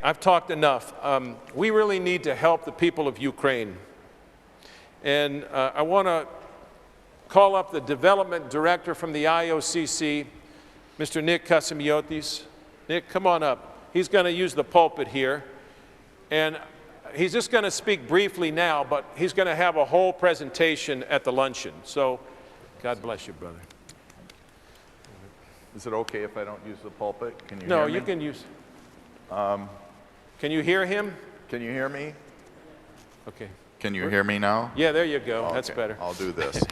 I've talked enough. We really need to help the people of Ukraine. And I want to call up the development director from the IOCC, Mr. Nick Kasemeotes. Nick, come on up. He's going to use the pulpit here. And he's just going to speak briefly now, but he's going to have a whole presentation at the luncheon. So God bless you, brother. Is it okay if I don't use the pulpit? Can you No, hear me? you can use. Can you hear him? Can you hear me? Okay. Can you hear me now? Yeah, there you go. Okay, That's better. I'll do this.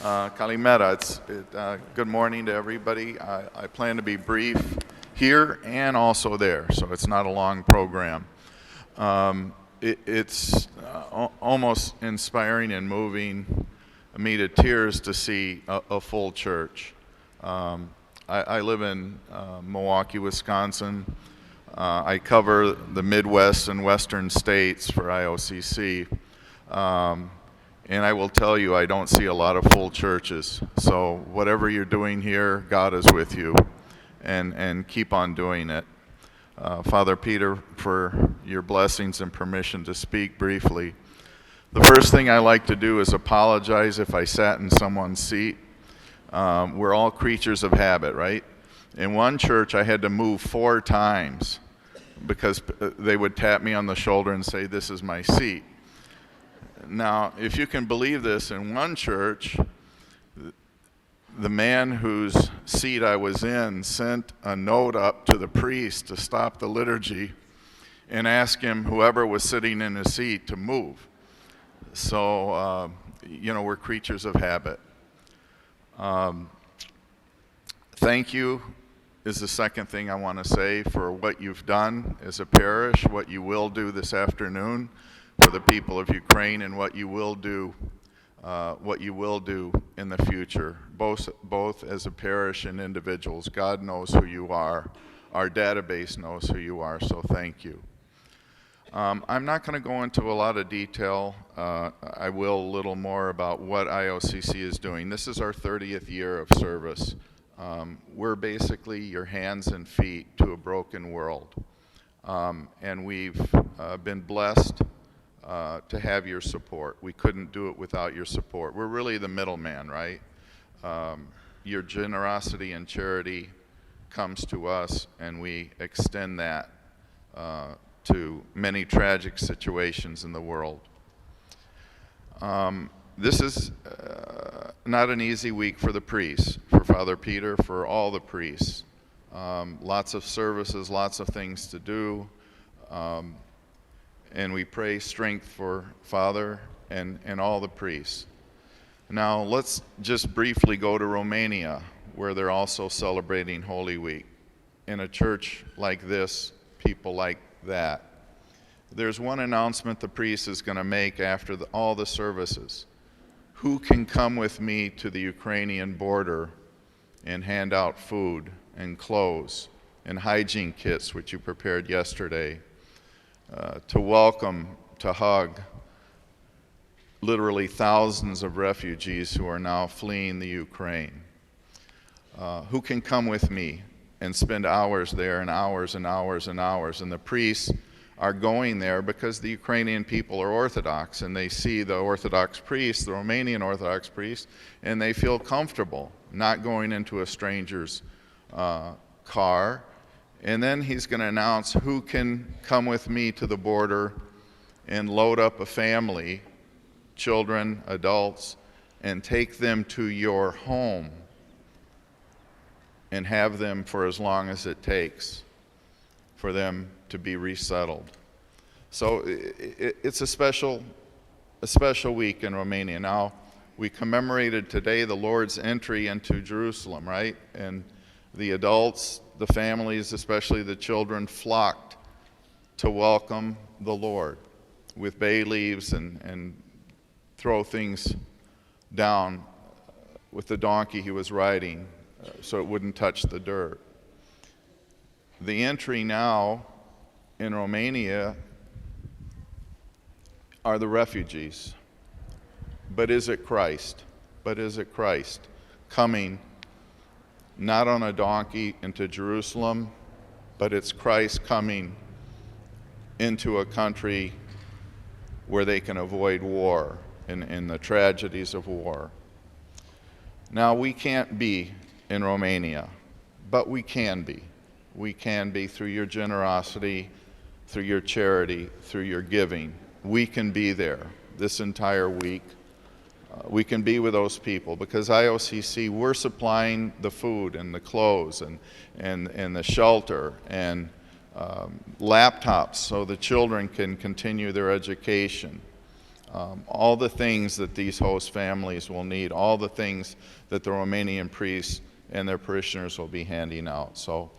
Kalimera, good morning to everybody. I plan to be brief here and also there, so it's not a long program. It's almost inspiring and moving me to tears to see a full church. I live in Milwaukee, Wisconsin. I cover the Midwest and Western states for IOCC. And I will tell you, I don't see a lot of full churches. So whatever you're doing here, God is with you. And keep on doing it. Father Peter, for your blessings and permission to speak briefly. The first thing I like to do is apologize if I sat in someone's seat. We're all creatures of habit, right? In one church, I had to move 4 times because they would tap me on the shoulder and say, "This is my seat." Now, if you can believe this, in one church, the man whose seat I was in sent a note up to the priest to stop the liturgy and ask him, whoever was sitting in his seat, to move. So, we're creatures of habit. Thank you is the second thing I want to say for what you've done as a parish, what you will do this afternoon for the people of Ukraine, and what you will do in the future, both as a parish and individuals. God knows who you are. Our database knows who you are, so thank you. I'm not going to go into a lot of detail. I will a little more about what IOCC is doing. This is our 30th year of service. We're basically your hands and feet to a broken world. And we've been blessed to have your support. We couldn't do it without your support. We're really the middleman, right? Your generosity and charity comes to us, and we extend that to many tragic situations in the world. This is not an easy week for the priests, for Father Peter, for all the priests. Lots of services, lots of things to do. And we pray strength for Father and all the priests. Now, let's just briefly go to Romania, where they're also celebrating Holy Week. In a church like this, people like that. There's one announcement the priest is going to make after all the services. Who can come with me to the Ukrainian border and hand out food and clothes and hygiene kits, which you prepared yesterday, to welcome, to hug literally thousands of refugees who are now fleeing the Ukraine? Who can come with me and spend hours there and hours and hours and hours? And the priests are going there because the Ukrainian people are Orthodox, and they see the Orthodox priest, the Romanian Orthodox priest, and they feel comfortable not going into a stranger's car. And then he's going to announce who can come with me to the border and load up a family, children, adults, and take them to your home and have them for as long as it takes for them to be resettled. So it's a special week in Romania. Now, we commemorated today the Lord's entry into Jerusalem, right? And the adults, the families, especially the children, flocked to welcome the Lord with bay leaves and throw things down with the donkey he was riding so it wouldn't touch the dirt. The entry now in Romania are the refugees. But is it Christ? But is it Christ coming not on a donkey into Jerusalem, but it's Christ coming into a country where they can avoid war and the tragedies of war. Now, we can't be in Romania, but we can be. We can be through your generosity, through your charity, through your giving. We can be there this entire week. We can be with those people because IOCC, we're supplying the food and the clothes and the shelter and laptops so the children can continue their education. All the things that these host families will need, all the things that the Romanian priests and their parishioners will be handing out. So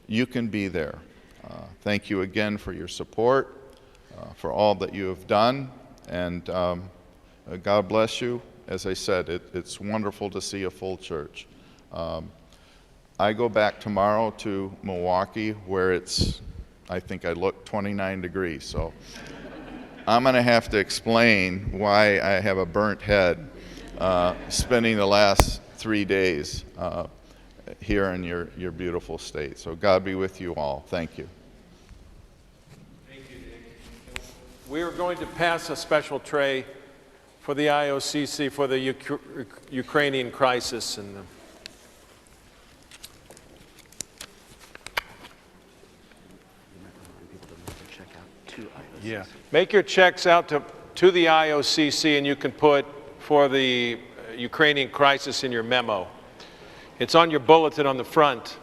you can be there. Thank you again for your support, for all that you have done, and God bless you. As I said, it's wonderful to see a full church. I go back tomorrow to Milwaukee where it's, I think I look 29 degrees, so I'm going to have to explain why I have a burnt head spending the last 3 days here in your beautiful state. So God be with you all. Thank you. Thank you, Dick. We are going to pass a special tray for the IOCC for the Ukrainian crisis. And yeah, make your checks out to the IOCC, and you can put for the Ukrainian crisis in your memo. It's on your bulletin on the front.